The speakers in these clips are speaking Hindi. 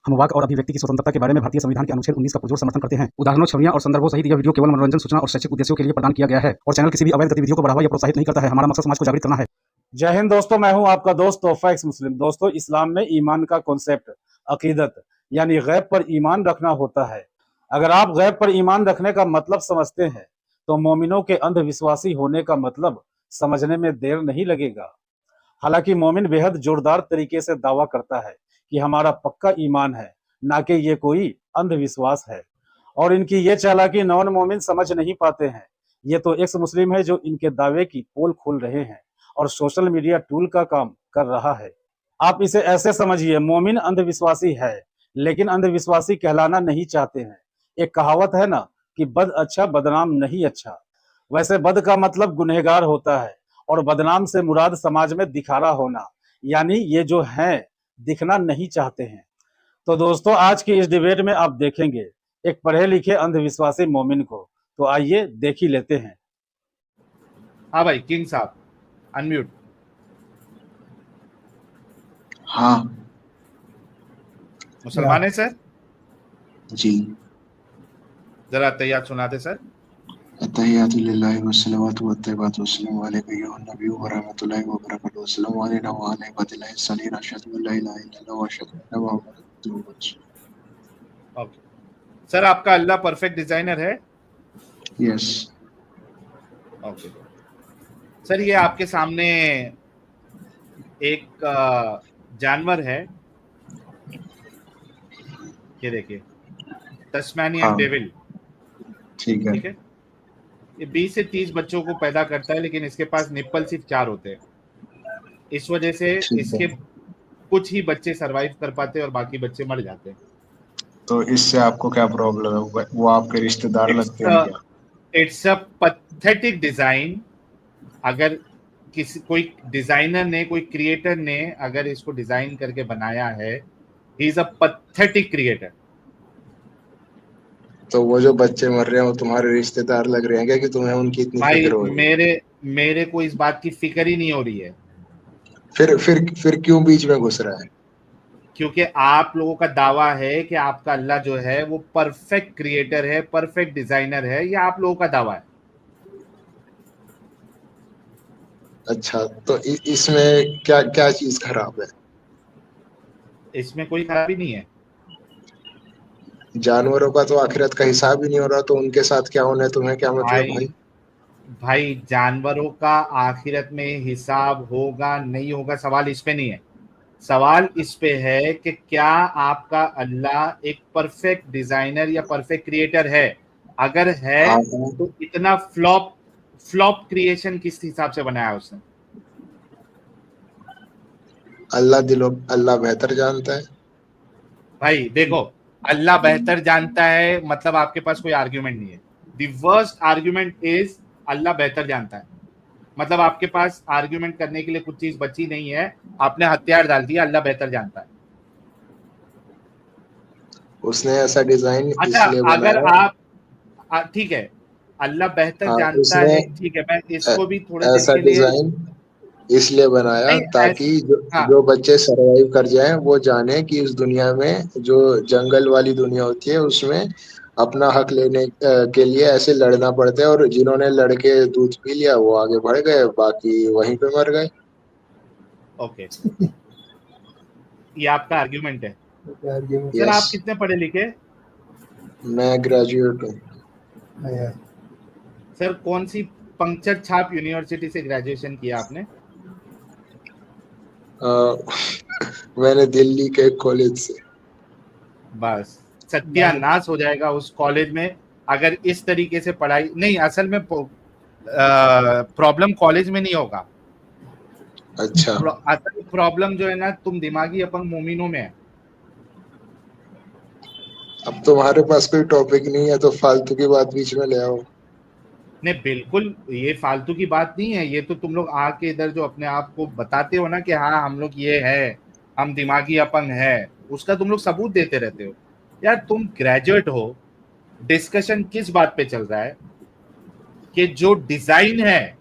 हम वाक और अभिव्यक्ति की स्वतंत्रता के बारे में भारतीय संविधान के अनुच्छेद 19 का पुरजोर समर्थन करते हैं। उदाहरणों, छवियां और संदर्भों सहित यह वीडियो केवल मनोरंजन, सूचना और शैक्षिक उद्देश्यों के लिए प्रदान किया गया है और चैनल किसी भी अवैध गतिविधियों को बढ़ावा या प्रोत्साहित नहीं करता है। हमारा मकसद समाज को जागृत करना है। जय हिंद दोस्तों, मैं हूं आपका दोस्त तोहफा एक्स मुस्लिम। दोस्तों, इस्लाम में ईमान का कॉन्सेप्ट अकीदत यानी गैब पर ईमान रखना होता है। अगर आप गैब पर ईमान रखने का मतलब समझते हैं तो मोमिनों के अंधविश्वासी होने का मतलब समझने में देर नहीं लगेगा। हालांकि मोमिन बेहद जोरदार तरीके से दावा करता है कि हमारा पक्का ईमान है, ना कि ये कोई अंधविश्वास है। और इनकी ये चालाकी नॉन मोमिन समझ नहीं पाते हैं। ये तो एक्स मुस्लिम है जो इनके दावे की पोल खोल रहे हैं और सोशल मीडिया टूल का काम कर रहा है। आप इसे ऐसे समझिए, मोमिन अंधविश्वासी है लेकिन अंधविश्वासी कहलाना नहीं चाहते हैं। एक कहावत है ना कि बद अच्छा बदनाम नहीं अच्छा। वैसे बद का मतलब गुनहगार होता है और बदनाम से मुराद समाज में दिखारा होना, यानी ये जो हैं दिखना नहीं चाहते हैं। तो दोस्तों, आज की इस डिबेट में आप देखेंगे एक पढ़े लिखे अंधविश्वासी मोमिन को। तो आइए देख ही लेते हैं। हाँ भाई, किंग साहब अनम्यूट। हाँ मुसलमान है सर? जी। जरा तैयार सुनाते सर। अत्तहियातु लिल्लाहि वस्सलावातु वत्तय्यिबातु वस्सलामु अलैका अय्युहन नबिय्यु व रहमतुल्लाहि व बरकातुहू वस्सलामु अलैना व अला इबादिल्लाहि अस्सालिहीन अशहदु अल्ला इलाहा इल्लल्लाह व अशहदु अन्ना मुहम्मदन अब्दुहु व रसूलुहु। ओके सर, आपका अल्लाह परफेक्ट डिजाइनर है? यस। ओके सर, ये आपके सामने एक जानवर है, ये देखिए, तस्मानियन हाँ। डेविल। ठीक है। ठीक है, ये 20 से 30 बच्चों को पैदा करता है, लेकिन इसके पास निप्पल सिर्फ 4 होते हैं। इस वजह से ठीक इसके है। कुछ ही बच्चे सरवाइव कर पाते हैं और बाकी बच्चे मर जाते हैं। तो इससे आपको क्या प्रॉब्लम है? वो आपके रिश्तेदार लगते हैं क्या? It's a pathetic design. अगर किसी कोई डिजाइनर ने, कोई क्रिएटर ने अगर इसको डिजाइन करके बनाया है, he is a pathetic creator. तो वो जो बच्चे मर रहे हैं वो तुम्हारे रिश्तेदार लग रहे हैं क्या कि तुम्हें उनकी इतनी भाई, फिक्र हो रही है? मेरे को इस बात की फिक्र ही नहीं हो रही है। फिर क्यों बीच में घुस रहा है? क्योंकि आप लोगों का दावा है कि आपका अल्लाह जो है वो परफेक्ट क्रिएटर है, परफेक्ट डिजाइनर है। ये आप लोगों का दावा है। अच्छा, तो इसमें क्या क्या चीज खराब है? इसमें कोई खराबी नहीं है। जानवरों का तो आखिरत का हिसाब ही नहीं हो रहा, तो उनके साथ क्या होना है तुम्हें क्या मतलब भाई? भाई, जानवरों का आखिरत में हिसाब होगा नहीं होगा, सवाल इस पे नहीं है। सवाल इस पे है कि क्या आपका अल्लाह एक परफेक्ट डिजाइनर या परफेक्ट क्रिएटर है? अगर है तो इतना फ्लॉप क्रिएशन किस हिसाब से बनाया उसने? अल्लाह बेहतर जानता है। भाई देखो, अल्लाह बेहतर जानता है मतलब आपके पास कोई आर्ग्यूमेंट नहीं है। द वर्स्ट आर्ग्यूमेंट इज अल्लाह बेहतर जानता है। मतलब आपके पास आर्ग्यूमेंट करने के लिए कुछ चीज बची नहीं है, आपने हथियार डाल दिया, अल्लाह बेहतर जानता है। उसने ऐसा डिजाइन अच्छा, इसलिए अगर बनाया। आप ठीक है, अल्लाह बेहतर हाँ, जानता उसने है, ठीक है, मैं इसको भी थोड़े देर ऐसा के लिए डिजाइन इसलिए बनाया नहीं ताकि हाँ, जो बच्चे सरवाइव कर जाएं वो जाने कि इस दुनिया में जो जंगल वाली दुनिया होती है उसमें अपना हक लेने के लिए ऐसे लड़ना पड़ता है, और जिन्होंने लड़के दूध पी लिया वो आगे बढ़ गए, बाकी वहीं पे मर गए। ओके, ये आपका आर्ग्यूमेंट है। Sir, yes. आप कितने पढ़े लिखे? मैं ग्रेजुएट हूँ। सर, कौन सी पंक्चर छाप यूनिवर्सिटी से ग्रेजुएशन किया आपने? मैंने दिल्ली के कॉलेज से। बस सत्यानाश हो जाएगा उस कॉलेज में अगर इस तरीके से पढ़ाई नहीं। असल में प्रॉब्लम कॉलेज में नहीं होगा। अच्छा। असल प्रॉब्लम जो है ना, तुम दिमागी अपंग मोमिनों में है। अब तुम्हारे पास कोई टॉपिक नहीं है तो फालतू की बात बीच में ले आओ। नहीं, बिल्कुल ये फालतू की बात नहीं है। ये तो तुम लोग आके इधर जो अपने आप को बताते हो ना कि हाँ हम लोग ये है, हम दिमागी अपंग है, उसका तुम लोग सबूत देते रहते हो। यार, तुम ग्रेजुएट हो, डिस्कशन किस बात पे चल रहा है कि जो डिजाइन है,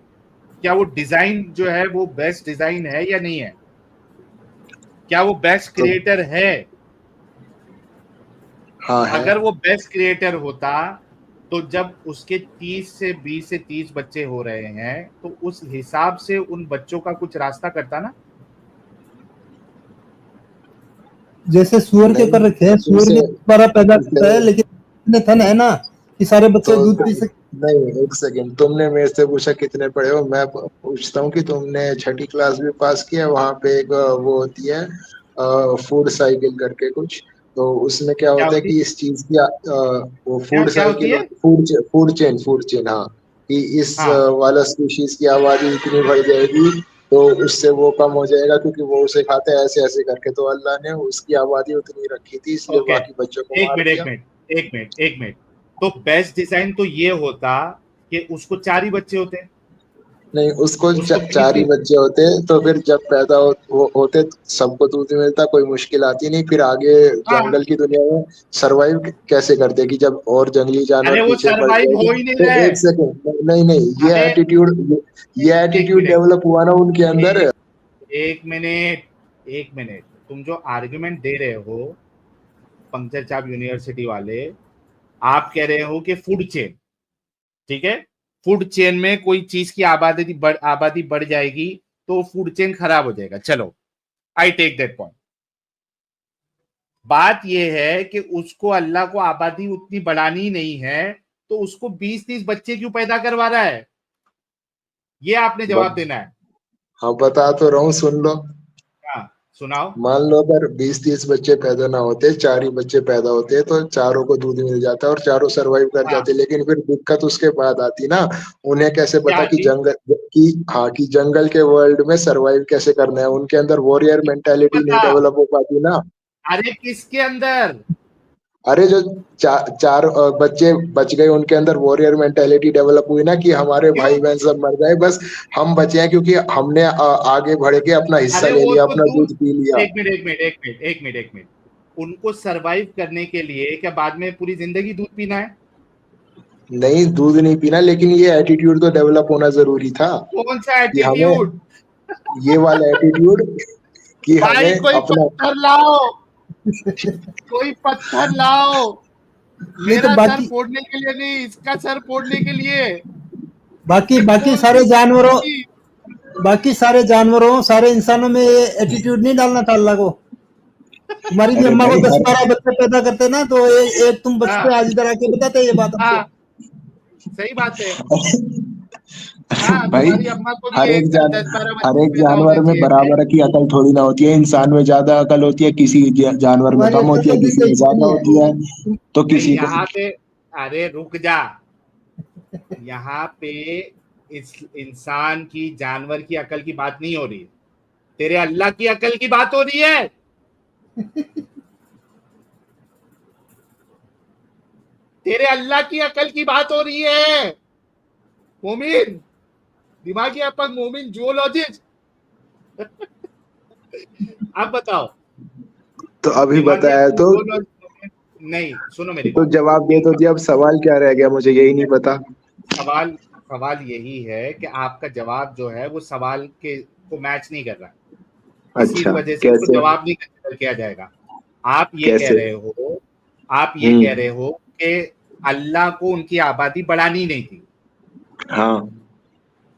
क्या वो डिजाइन जो है वो बेस्ट डिजाइन है या नहीं है? क्या वो बेस्ट क्रिएटर है? हाँ है। अगर वो बेस्ट क्रिएटर होता तो जब उसके 20 से 30 बच्चे हो रहे हैं तो उस हिसाब से उन बच्चों का कुछ रास्ता करता ना। जैसे सुअर के नहीं कर रखे हैं, सुअर उसे के द्वारा पैदा करता है, उसे लेकिन इतने थन है ना कि सारे बच्चे तो दूध पी सकते। नहीं, एक सेकंड, तुमने मेरे से पूछा कितने पढ़े हो, मैं पूछता हूँ कि तुमने छठी क्लास भी पास किया? वहां पे एक वो होती है फूड साइकिल करके कुछ, तो उसमें क्या क्या होता है होती कि इस चीज की वो क्या फूड क्या होती साइकिल, है? फूड चेन, हाँ, कि इस हाँ वाला स्पीशीज की आबादी इतनी बढ़ जाएगी तो उससे वो कम हो जाएगा, क्योंकि वो उसे खाते हैं ऐसे ऐसे करके, तो अल्लाह ने उसकी आबादी उतनी रखी थी, इसलिए ओके, बाकी बच्चों को एक मार मिनट एक दिया। मिनट एक मिनट एक मिनट। तो बेस्ट डिजाइन तो ये होता कि उसको 4 ही बच्चे होते, नहीं, उसको उसको चार ही 20 बच्चे होते, तो फिर जब पैदा होते तो सबको दूध मिलता, कोई मुश्किल आती नहीं, फिर आगे हाँ। जंगल की दुनिया में सरवाइव कैसे करते कि जब और जंगली जानवर अरे वो पीछे पड़ सरवाइव हो जाएंगे। ही नहीं तो रहे। एक सेकंड, नहीं नहीं, अरे ये एक एटीट्यूड मिनट डेवलप हुआ ना उनके अंदर। एक एक मिनट एक मिनट, तुम जो आर्गुमेंट दे रहे हो पंकज चाप यूनिवर्सिटी वाले, आप कह रहे हो कि फूड चेन, ठीक है, फूड चेन में कोई चीज की आबादी बढ़ जाएगी तो फूड चेन खराब हो जाएगा। चलो, आई टेक दैट पॉइंट। बात यह है कि उसको अल्लाह को आबादी उतनी बढ़ानी ही नहीं है तो उसको 20-30 बच्चे क्यों पैदा करवा रहा है, ये आपने जवाब देना है। हाँ बता तो रहा हूँ, सुन लो। हाँ सुनाओ। मान लो अगर 20-30 बच्चे पैदा ना होते, 4 ही बच्चे पैदा होते, तो चारों को दूध मिल जाता और चारों सरवाइव कर हाँ जाते, लेकिन फिर दिक्कत उसके बाद आती ना, उन्हें कैसे क्या पता कि आती? जंगल के वर्ल्ड में सरवाइव कैसे करना है, उनके अंदर वॉरियर किसको मेंटेलिटी नहीं पता? डेवलप हो पाती ना। अरे किसके अंदर? अरे जो चार बच्चे बच गए, उनके अंदर वॉरियर मेंटेलिटी डेवलप हुई ना, कि हमारे क्यों? भाई बहन सब मर गए, बस हम बचे हैं क्योंकि हमने आगे बढ़ के अपना हिस्सा अरे ले वो लिया, तो अपना दूध, दूध पी लिया। एक मिनट, उनको सरवाइव करने के लिए क्या बाद में पूरी जिंदगी दूध पीना है? नहीं, दूध नहीं पीना, लेकिन ये एटीट्यूड तो डेवलप होना जरूरी था, कौन सा कि हमें एटीट्यूड? ये वाला एटीट्यूड, कि भाई हमें कोई अपना। पत्थर लाओ, कोई पत्थर लाओ, नहीं तो मेरा सर बाकी फोड़ने के लिए नहीं, इसका सर फोड़ने के लिए। बाकी ये बाकी कौन सी सारे जानवरों थी? बाकी सारे जानवरों, सारे इंसानों में ये एटीट्यूड नहीं डालना था अल्लाह को। तुम्हारी भी अरे अम्मा को भाई 10-12 बच्चे पैदा करते ना, तो एक तुम बचते, हाँ आज इधर आके बताते ये बात हमको। हाँ, सही बात है। हाँ, भाई तुम्हारी अम्मा को भी एक साथ 10-12 हर बच्चे एक पैदा जानवर होने में चाहिए थे। बराबर की अकल थोड़ी ना होती है, इंसान में ज्यादा अकल होती है, किसी जानवर में तुम्हारी कम होती है, अकल भी किसी में सही से ज्यादा नहीं होती है, है। तो नहीं किसी को। यहाँ पे, अरे रुक जा, यहाँ पे इस इंसान की, जानवर की अकल की बात नहीं हो रही है, तेरे अल्लाह की अकल की बात हो रही है। तेरे अल्लाह की अकल की बात हो रही है मोमिन, दिमागी अपंग मोमिन जूलॉजिस्ट। अब बताओ, तो अभी दिमागी बताया अपंग तो जूलॉजिस्ट। नहीं, सुनो मेरी बात। जवाब दे तो दिया, अब सवाल क्या रह गया, मुझे यही नहीं पता। सवाल सवाल यही है कि आपका जवाब जो है वो सवाल के को मैच नहीं कर रहा है, इसी अच्छा, वजह से उसको कैसे? जवाब नहीं कंसिडर किया जाएगा। आप ये कह कैसे? रहे हो, आप ये कह रहे हो कि अल्लाह को उनकी आबादी बढ़ानी नहीं थी, हाँ,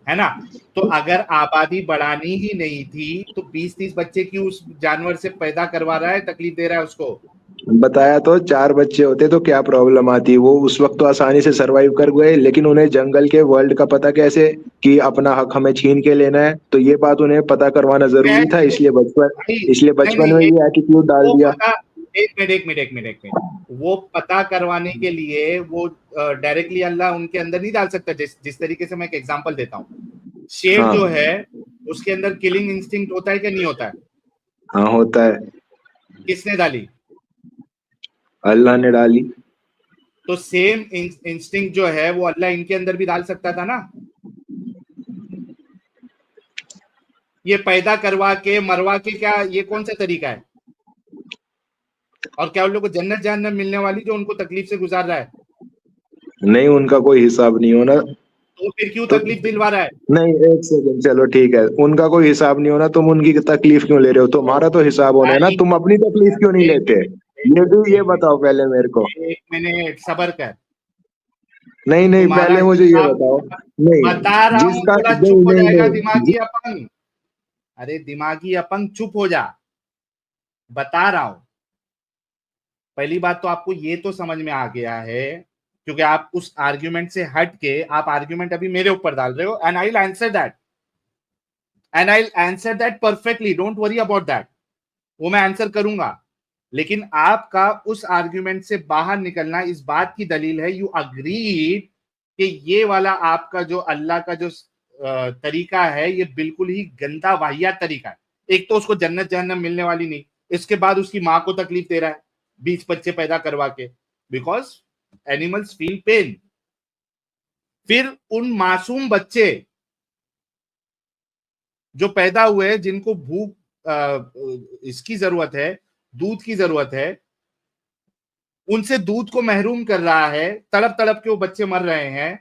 है ना? तो अगर आबादी बढ़ानी ही नहीं थी तो 20-30 बच्चे क्यों उस जानवर से पैदा करवा रहा है, तकलीफ दे रहा है उसको? बताया तो, 4 बच्चे होते तो क्या प्रॉब्लम आती, वो उस वक्त तो आसानी से सरवाइव कर गए, लेकिन उन्हें जंगल के वर्ल्ड का पता कैसे, कि अपना हक हमें छीन के लेना है, तो ये बात उन्हें पता करवाना जरूरी था, कैसे? भाई इसलिए नहीं बचपन नहीं, में ये एटीट्यूड डाल वो दिया। पता, एक मिनट, वो पता करवाने के लिए वो डायरेक्टली अल्लाह उनके अंदर नहीं डाल सकता। जिस तरीके से मैं एक एग्जांपल देता हूँ, शेर हाँ जो है उसके अंदर किलिंग इंस्टिंक्ट होता है कि नहीं होता है? हाँ, होता है। किसने डाली? अल्लाह ने डाली। तो सेम इंस्टिंक्ट जो है वो अल्लाह इनके अंदर भी डाल सकता था ना। ये पैदा करवा के मरवा के, क्या ये कौन सा तरीका है? और क्या उन लोगों को जन्नत जहन्नम मिलने वाली जो उनको तकलीफ से गुजार रहा है? नहीं, उनका कोई हिसाब नहीं होना। तो फिर क्यों तो तकलीफ दिलवा रहा है? नहीं, एक सेकंड, चलो ठीक है, उनका कोई हिसाब नहीं होना, तुम उनकी तकलीफ क्यों ले रहे हो? तुम्हारा तो हिसाब होना है ना, भाई तुम अपनी तकलीफ क्यों नहीं एक लेते? ये बताओ पहले मेरे को। एक मिनट सबर कर। नहीं नहीं, तुम्हारा पहले मुझे ये दिमाग, बताओ। नहीं, बता रहा हूँ, जिसका थोड़ा नहीं चुप हो नहीं जाएगा नहीं दिमागी अपंग। अरे दिमागी अपंग चुप हो जा, बता रहा हूं। पहली बात तो आपको ये तो समझ में आ गया है, क्योंकि आप उस आर्ग्यूमेंट से हट के आप आर्ग्यूमेंट अभी मेरे ऊपर डाल रहे हो, and I will answer that, and I will answer that perfectly, don't worry about that, वो मैं आंसर करूंगा। लेकिन आपका उस आर्ग्यूमेंट से बाहर निकलना इस बात की दलील है, यू अग्रीड कि ये वाला आपका जो अल्लाह का जो तरीका है ये बिल्कुल ही गंदा वाहियात तरीका है। एक तो उसको जन्नत जहन्नम मिलने वाली नहीं, इसके बाद उसकी मां को तकलीफ दे रहा है 20 बच्चे पैदा करवा के, बिकॉज एनिमल्स फील पेन। फिर उन मासूम बच्चे जो पैदा हुए, जिनको भूख इसकी जरूरत है, दूध की जरूरत है, उनसे दूध को महरूम कर रहा है, तड़प तड़प के वो बच्चे मर रहे हैं,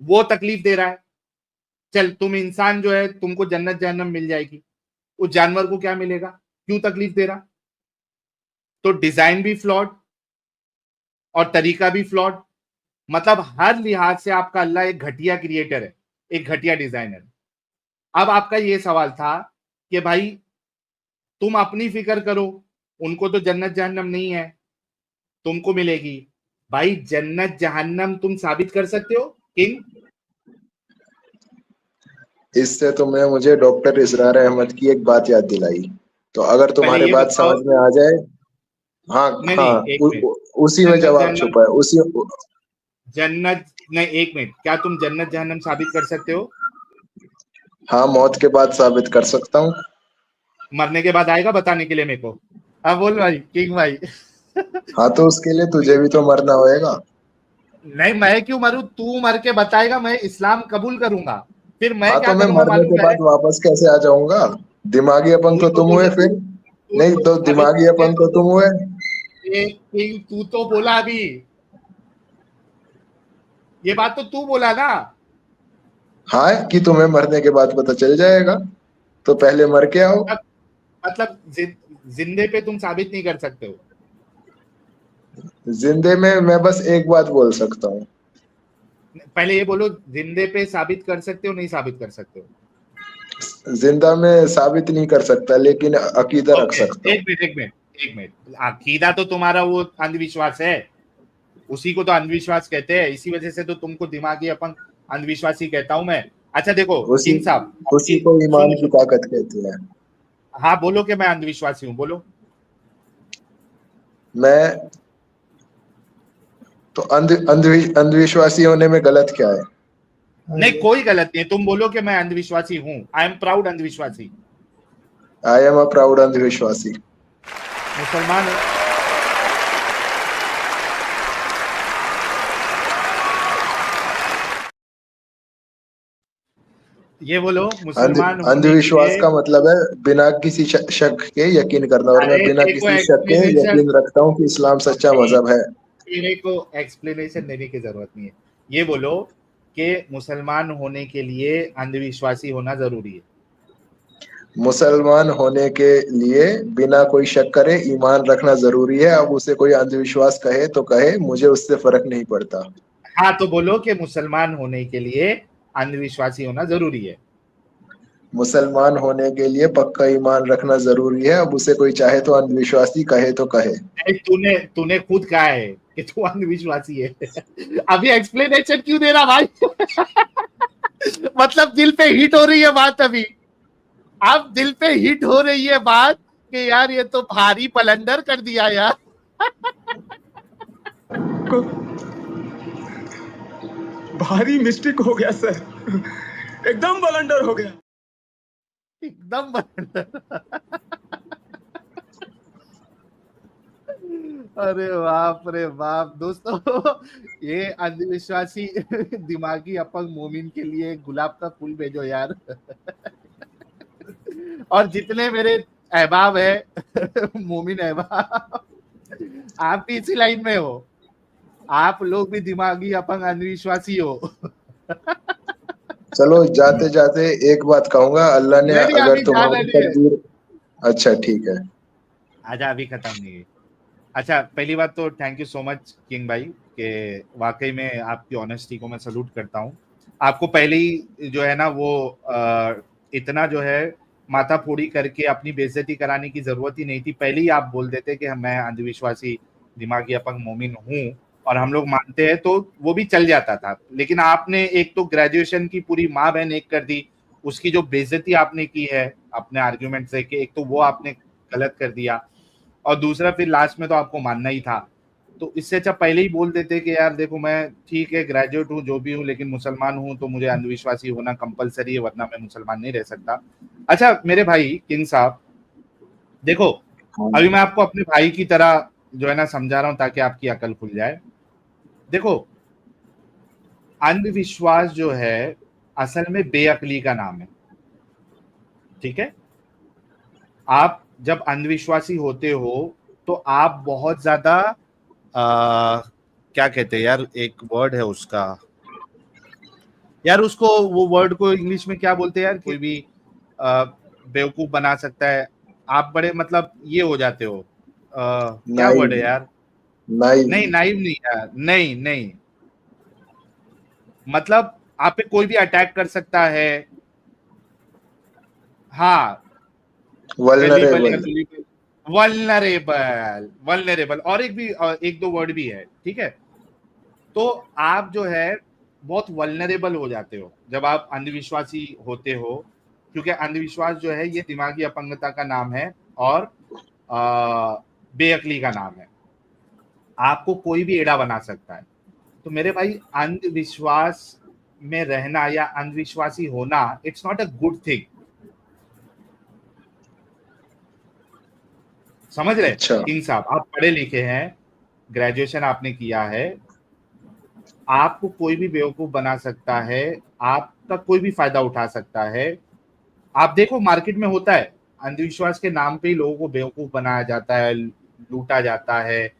वो तकलीफ दे रहा है। चल तुम इंसान जो है तुमको जन्नत जहन्नम मिल जाएगी, उस जानवर को क्या मिलेगा, क्यों तकलीफ दे रहा? तो डिजाइन भी फ्लॉड और तरीका भी फ्लॉड, मतलब हर लिहाज से आपका अल्लाह एक घटिया क्रिएटर है, एक घटिया डिजाइनर। अब आपका ये सवाल था कि भाई तुम अपनी फिक्र करो, उनको तो जन्नत जहन्नम नहीं है, तुमको मिलेगी। भाई जन्नत जहन्नम तुम साबित कर सकते हो किंग? इससे तुमने मुझे डॉक्टर इसरार अहमद की एक बात याद दिलाई, तो अगर तुम्हारे ये बात बताओ। समझ में आ जाए। हाँ नहीं हाँ, नहीं, एक मिनट, उसी में जन्नत जवाब जहन्नम, छुपा है। उसी जन्नत नहीं, एक मिनट, क्या तुम जन्नत जहन्नम साबित कर सकते हो? हाँ, मौत के बाद साबित कर सकता हूँ। मरने के बाद आएगा बताने के लिए मेरे को? अब बोल भाई किंग भाई। हाँ, तो उसके लिए तुझे भी तो मरना होएगा। नहीं, मैं क्यों मरूं? तू मर के बताएगा, मैं इस्लाम कबूल करूंगा, फिर मैं हाँ, क्या तो मैं करूंगा मरने मालूम के है? बाद वापस कैसे आ जाऊंगा? दिमागी अपंग तू तो तो तुम हुए बोला, फिर। नहीं तो अबे दिमागी तुमने अपंग तो, तो तुम हुए। किंग तू तो बोला अभी, ये बात तो तू बोला ना। हाँ, कि तुम्हें मरने के बाद पता चल जाएगा, तो पहले मर के आओ। मतलब जिंदे पे तुम साबित नहीं कर सकते हो? जिंदे में मैं बस एक बात बोल सकता हूँ। पहले ये बोलो, जिंदे पे साबित कर सकते हो नहीं साबित कर सकते हो? जिंदा में साबित नहीं कर सकता, लेकिन अकीदा रख ओके, सकता हूँ। एक मिनट, अकीदा तो तुम्हारा वो अंधविश्वास है, उसी को तो अंधविश्वास कहते हैं, इसी वजह से तो तुमको दिमागी अपन अंधविश्वासी कहता हूं मैं। अच्छा देखो उसी किंग साहब, उसी को ईमान सुनो की सुनो, ताकत कहते हैं। हाँ बोलो कि मैं अंधविश्वासी हूँ, बोलो। मैं तो अंधविश्वासी होने में गलत क्या है? नहीं कोई गलत नहीं है, तुम बोलो कि मैं अंधविश्वासी हूँ, आई एम प्राउड अंधविश्वासी। आई एम अ प्राउड अंधविश्वासी। मुसलमान हो? ये बोलो, मुसलमान होने के अंधविश्वास लिए। का मतलब है बिना किसी शक के यकीन करना, और मैं अरे बिना तेरे को किसी शक के एक्सप्लेनेशन, यकीन रखता हूँ कि इस्लाम सच्चा मजहब है। तेरे को एक्सप्लेनेशन देने की जरूरत नहीं है। ये बोलो कि मुसलमान होने के लिए अंधविश्वासी होना जरूरी है? मुसलमान होने के लिए बिना कोई शक करे ईमान रखना जरूरी है। अब उसे कोई अंधविश्वास कहे तो कहे, मुझे उससे फर्क नहीं पड़ता। हाँ तो बोलो कि मुसलमान होने के लिए अंधविश्वासी होना जरूरी है? मुसलमान होने के लिए पक्का ईमान रखना जरूरी है। अब उसे कोई चाहे तो अंधविश्वासी कहे तो कहे। नहीं, तूने तूने खुद कहा है कि तू अंधविश्वासी है। अभी एक्सप्लेनेशन क्यों दे रहा भाई? मतलब दिल पे हिट हो रही है बात अभी, अब दिल पे हिट हो रही है बात कि यार ये तो भारी पलंडर कर दिया यार। भारी मिस्टेक हो गया सर, एकदम बलंडर हो गया। एकदम बलंडर। अरे बाप रे बाप दोस्तों, ये अंधविश्वासी दिमागी अपंग मोमिन के लिए गुलाब का फूल भेजो यार। और जितने मेरे अहबाब है, मोमिन अहबाब, आप भी इसी लाइन में हो, आप लोग भी दिमागी अपंग अंधविश्वासी हो। चलो जाते जाते एक बात कहूंगा, अल्लाह ने नहीं अगर अभी जाना तुम्हारी नहीं है, तकदीर। अच्छा ठीक है। आजा, अभी खत्म नहीं है, अच्छा, पहली बात तो thank you so much king भाई कि वाकई में आपकी ऑनेस्टी को मैं सलूट करता हूँ। आपको पहले ही जो है ना वो इतना जो है माथा फोड़ी करके अपनी बेइज्जती कराने की जरूरत ही नहीं थी। पहले ही आप बोल देते कि मैं अंधविश्वासी दिमागी अपंग मोमिन हूँ और हम लोग मानते हैं, तो वो भी चल जाता था। लेकिन आपने एक तो ग्रेजुएशन की पूरी माँ बहन एक कर दी, उसकी जो बेइज्जती आपने की है अपने आर्ग्यूमेंट से, कि एक तो वो आपने गलत कर दिया और दूसरा फिर लास्ट में तो आपको मानना ही था। तो इससे अच्छा पहले ही बोल देते कि यार देखो मैं ठीक है ग्रेजुएट हूँ जो भी हूँ, लेकिन मुसलमान हूँ तो मुझे अंधविश्वासी होना कंपलसरी है, वरना मैं मुसलमान नहीं रह सकता। अच्छा मेरे भाई किंग साहब, देखो अभी मैं आपको अपने भाई की तरह जो है ना समझा रहा हूँ ताकि आपकी अकल खुल जाए। देखो अंधविश्वास जो है असल में बेअकली का नाम है, ठीक है। आप जब अंधविश्वासी होते हो तो आप बहुत ज्यादा क्या कहते हैं यार, एक वर्ड है उसका यार, उसको वो वर्ड को इंग्लिश में क्या बोलते हैं यार, कोई भी बेवकूफ बना सकता है। आप बड़े मतलब ये हो जाते हो, क्या वर्ड है नाइव। यार? नाइव। नहीं नाइव नहीं यार, नहीं नहीं, मतलब आप पे कोई भी अटैक कर सकता है। हाँ, गलीबल या वल्नरेबल। गलीबल, वल्नरेबल, वल्नरेबल, और एक दो वर्ड भी है, ठीक है। तो आप जो है बहुत वल्नरेबल हो जाते हो जब आप अंधविश्वासी होते हो, क्योंकि अंधविश्वास जो है ये दिमागी अपंगता का नाम है और बेअक्ली का नाम है। आपको कोई भी एड़ा बना सकता है। तो मेरे भाई अंधविश्वास में रहना या अंधविश्वासी होना it's not a good thing, समझ रहे अच्छा। किंग साहब? आप पढ़े लिखे हैं, ग्रेजुएशन आपने किया है, आपको कोई भी बेवकूफ बना सकता है, आपका कोई भी फायदा उठा सकता है। आप देखो मार्केट में होता है, अंधविश्वास के नाम पे ही लोगों को बेवकूफ बनाया जाता है, लूटा जाता है।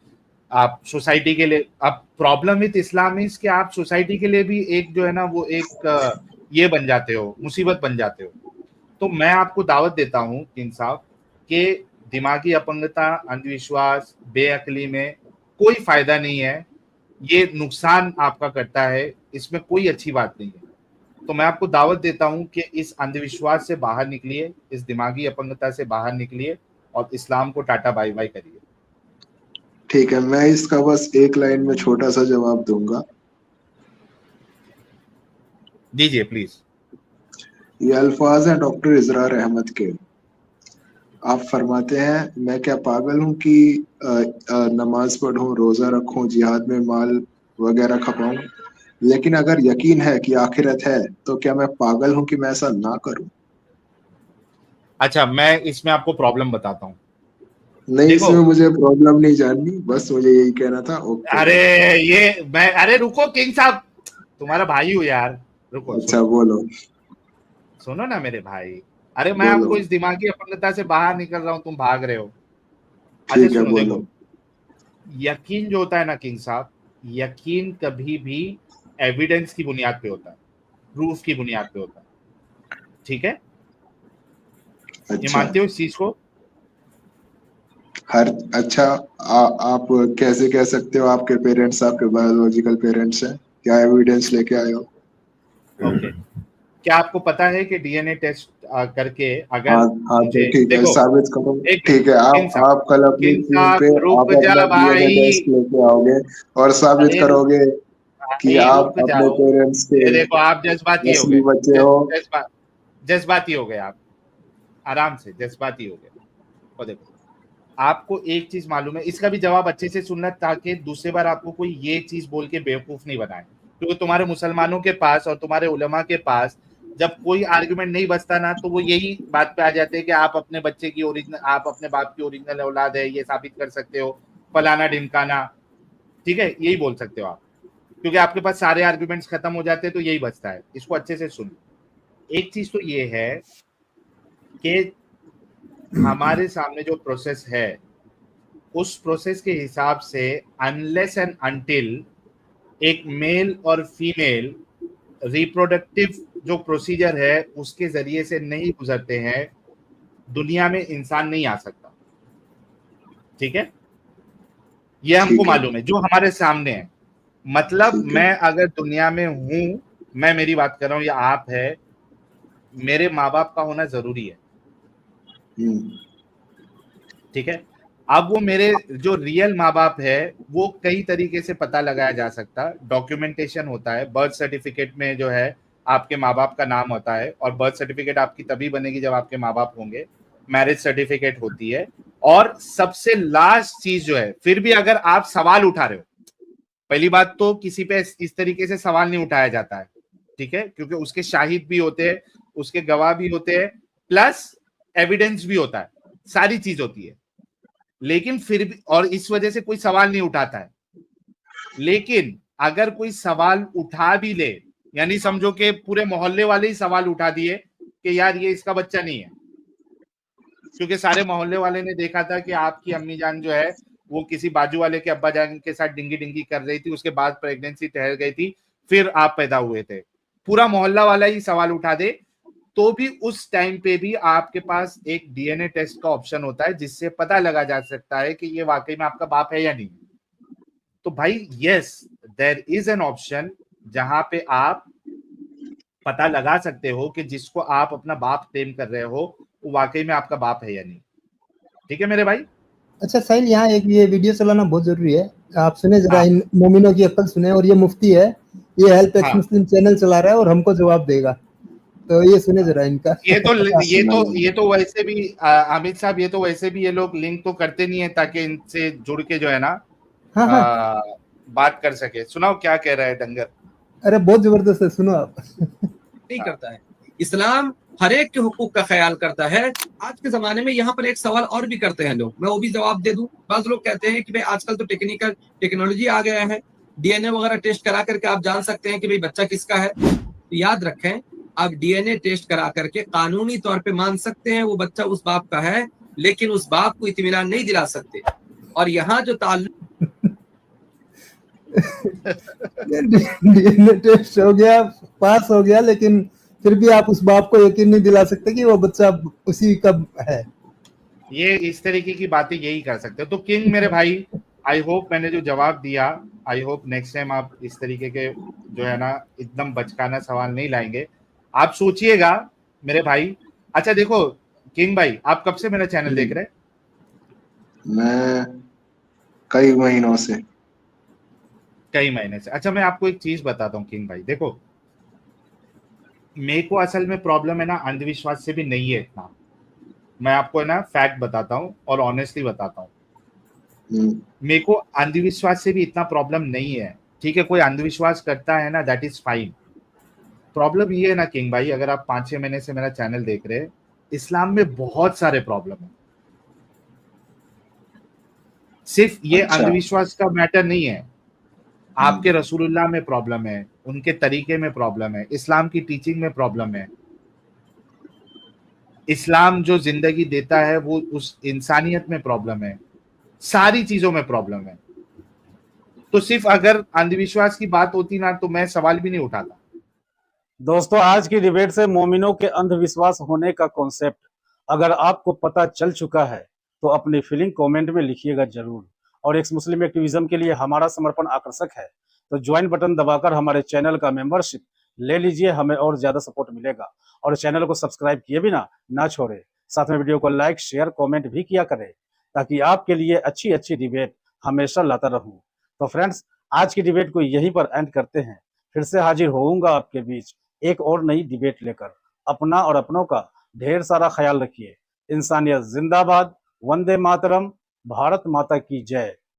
आप सोसाइटी के लिए, अब प्रॉब्लम विद इस्लाम इज कि आप सोसाइटी के लिए भी एक जो है ना वो एक ये बन जाते हो, मुसीबत बन जाते हो। तो मैं आपको दावत देता हूँ किंग साहब कि दिमागी अपंगता, अंधविश्वास, बेअक्ली में कोई फायदा नहीं है, ये नुकसान आपका करता है, इसमें कोई अच्छी बात नहीं है। तो मैं आपको दावत देता हूं कि इस अंधविश्वास से बाहर निकलिए, इस दिमागी अपंगता से बाहर निकलिए और इस्लाम को टाटा बाय बाय करिए। ठीक है, मैं इसका बस एक लाइन में छोटा सा जवाब दूंगा। दीजिए प्लीज। ये अल्फाज हैं डॉक्टर इजरार अहमद के। आप फरमाते हैं, मैं क्या पागल हूँ कि नमाज पढ़ूं, रोजा रखूं, जिहाद में माल वगैरह खपाऊं, लेकिन अगर यकीन है कि आखिरत है तो क्या मैं पागल हूँ कि मैं ऐसा ना करूं? अच्छा मैं इसमें आपको प्रॉब्लम बताता हूँ। नहीं, देखो, इसमें मुझे प्रॉब्लम नहीं जाननी, बस मुझे यही कहना था। ओके। अरे ये मैं, अरे रुको किंग साहब, तुम्हारा भाई हूँ यार, रुको अच्छा, सुनो, बोलो। सुनो ना मेरे भाई। अरे मैं बोलो। आपको इस दिमागी अपंगता से बाहर निकल रहा हूँ, तुम भाग रहे हो। अच्छा ठीक है, सुनो, बोलो। देखो यकीन जो होता है ना किंग साहब, यकीन कभी भी एविडेंस की बुनियाद पे होता है, प्रूफ की बुनियाद पे होता है, ठीक है। ये अच्छा। मानते हो इस चीज को? हर अच्छा, आप कैसे कह सकते हो आपके पेरेंट्स आपके बायोलॉजिकल पेरेंट्स हैं? क्या एविडेंस लेके आए हो? ओके, क्या आपको पता है कि डीएनए टेस्ट करके हाँ। अगर हाँ, तो मुझे ठीक है, देखो, साबित करो। एक ठीक है, किंग साहब, आप कल अपनी किंग टीम पे साहब रुक आप जा अपना डीएनए भाई, टेस्ट लेके आओगे और साबित अरे रुक करोगे कि भाई, आप रुक अपने जाओ। पेरेंट्स के ये देखो आप जज्बाती हो असली गए, बच्चे हो। जज्बाती हो गए आप, आराम से जज्बाती हो गए। और देखो आपको एक चीज मालूम है, इसका भी जवाब अच्छे से सुनना ताकि दूसरी बार आपको कोई ये चीज बोल के बेवकूफ नहीं बनाए, क्योंकि तुम्हारे मुसलमानों के पास और तुम्हारे उलमा के पास जब कोई आर्गुमेंट नहीं बचता ना, तो वो यही बात पे आ जाते हैं कि आप अपने बच्चे की ओरिजिनल, आप अपने बाप की ओरिजिनल औलाद है, ये साबित कर सकते हो, फलाना ढिमकाना, ठीक है, यही बोल सकते हो आप, क्योंकि आपके पास सारे आर्गुमेंट्स खत्म हो जाते हैं, तो यही बचता है। इसको अच्छे से सुन। एक चीज तो ये है कि हमारे सामने जो प्रोसेस है, उस प्रोसेस के हिसाब से अनलेस एंड अनटिल एक मेल और फीमेल रिप्रोडक्टिव जो प्रोसीजर है उसके जरिए से नहीं गुजरते हैं, दुनिया में इंसान नहीं आ सकता, ठीक है। ये हमको ठीक है। मालूम है जो हमारे सामने है। मतलब ठीक है। मैं अगर दुनिया में हूं, मैं मेरी बात कर रहा हूं या आप है, मेरे माँ बाप का होना जरूरी है, हम्म, ठीक है। अब वो मेरे जो रियल माँ बाप है वो कई तरीके से पता लगाया जा सकता है। डॉक्यूमेंटेशन होता है, बर्थ सर्टिफिकेट में जो है आपके माँ बाप का नाम होता है, और बर्थ सर्टिफिकेट आपकी तभी बनेगी जब आपके माँ बाप होंगे। मैरिज सर्टिफिकेट होती है, और सबसे लास्ट चीज जो है, फिर भी अगर आप सवाल उठा रहे हो, पहली बात तो किसी पे इस तरीके से सवाल नहीं उठाया जाता है, ठीक है, क्योंकि उसके शाहिद भी होते हैं, उसके गवाह भी होते हैं, प्लस एविडेंस भी होता है, सारी चीज होती है। लेकिन फिर भी, और इस वजह से कोई सवाल नहीं उठाता है। लेकिन अगर कोई सवाल उठा भी ले, यानी समझो कि पूरे मोहल्ले वाले ही सवाल उठा दिए कि यार ये इसका बच्चा नहीं है, क्योंकि सारे मोहल्ले वाले ने देखा था कि आपकी अम्मी जान जो है वो किसी बाजू वाले के अब्बा जान के साथ डिंगी डिंगी कर रही थी, उसके बाद प्रेगनेंसी ठहर गई थी, फिर आप पैदा हुए थे, पूरा मोहल्ला वाला ही सवाल उठा दे, तो भी उस टाइम पे भी आपके पास एक डीएनए टेस्ट का ऑप्शन होता है, जिससे पता लगा जा सकता है कि ये वाकई में आपका बाप है या नहीं। तो भाई yes, there is an option जहां पे आप पता लगा सकते हो कि जिसको आप अपना बाप क्लेम कर रहे हो वो वाकई में आपका बाप है या नहीं। ठीक है मेरे भाई। अच्छा साहिल, यहाँ एक ये वीडियो चलाना बहुत जरूरी है। आप सुने जरा, हाँ। इन मोमिनों की अक्ल सुने। और ये मुफ्ती है, ये हेल्प एक्स हाँ। मुस्लिम चैनल चला रहा है और हमको जवाब देगा, तो ये सुने जरा इनका। ये तो वैसे भी अमित साहब, ये तो वैसे भी ये लोग लिंक तो करते नहीं है ताकि इनसे जुड़ के जो है ना हाँ हाँ, बात कर सके। सुनाओ क्या कह रहा है डंगर। अरे बहुत जबरदस्त है, सुनो आप। नहीं करता है। इस्लाम हर एक के हुकूक का ख्याल करता है। आज के जमाने में यहाँ पर एक सवाल और भी करते हैं लोग, मैं वो भी जवाब दे दूं। बाज लोग कहते हैं कि भाई आजकल तो टेक्नोलॉजी आ गया है, डीएनए वगैरह टेस्ट करा करके आप जान सकते हैं कि भाई बच्चा किसका है। तो याद रखें, आप डीएनए टेस्ट करा करके कानूनी तौर पे मान सकते हैं वो बच्चा उस बाप का है, लेकिन उस बाप को इत्मीनान नहीं दिला सकते। और यहाँ जो ताल्लुक डीएनए टेस्ट हो गया, पास हो गया, लेकिन फिर भी आप उस बाप को यकीन नहीं दिला सकते कि वो बच्चा उसी का है। ये इस तरीके की बातें यही कर सकते हो। तो किंग मेरे भाई, आई होप मैंने जो जवाब दिया, आई होप नेक्स्ट टाइम आप इस तरीके के जो है ना एकदम बचकाना सवाल नहीं लाएंगे। आप सोचिएगा मेरे भाई। अच्छा देखो किंग भाई, आप कब से मेरा चैनल देख रहे हैं? मैं कई महीनों से। कई महीने से। अच्छा मैं आपको एक चीज बताता हूँ किंग भाई, देखो मेरे को असल में प्रॉब्लम है ना अंधविश्वास से भी नहीं है इतना। मैं आपको है ना फैक्ट बताता हूँ और ऑनेस्टली बताता हूँ। मेरे को अंधविश्वास से भी इतना प्रॉब्लम नहीं है, ठीक है। कोई अंधविश्वास करता है ना, दैट इज फाइन। प्रॉब्लम ये है ना किंग भाई, अगर आप 5-6 महीने से मेरा चैनल देख रहे हैं, इस्लाम में बहुत सारे प्रॉब्लम है। सिर्फ ये अच्छा। अंधविश्वास का मैटर नहीं है, आपके रसूलुल्लाह में प्रॉब्लम है, उनके तरीके में प्रॉब्लम है, इस्लाम की टीचिंग में प्रॉब्लम है। इस्लाम जो जिंदगी देता है वो उस इंसानियत में प्रॉब्लम है, सारी चीजों में प्रॉब्लम है। तो सिर्फ अगर अंधविश्वास की बात होती ना तो मैं सवाल भी नहीं उठाता। दोस्तों आज की डिबेट से मोमिनों के अंधविश्वास होने का कॉन्सेप्ट अगर आपको पता चल चुका है तो अपनी फीलिंग कमेंट में लिखिएगा जरूर। और एक्स मुस्लिम एक्टिविज्म के लिए हमारा समर्पण आकर्षक है, तो ज्वाइन बटन दबाकर हमारे चैनल का मेंबरशिप ले लीजिए, हमें और ज्यादा सपोर्ट मिलेगा। और चैनल को सब्सक्राइब किए बिना ना छोड़े, साथ में वीडियो को लाइक शेयर कमेंट भी किया करें, ताकि आपके लिए अच्छी अच्छी डिबेट हमेशा लाता रहूं। तो फ्रेंड्स आज की डिबेट को यहीं पर एंड करते हैं। फिर से हाजिर होऊंगा आपके बीच एक और नई डिबेट लेकर। अपना और अपनों का ढेर सारा ख्याल रखिए। इंसानियत जिंदाबाद, वंदे मातरम, भारत माता की जय।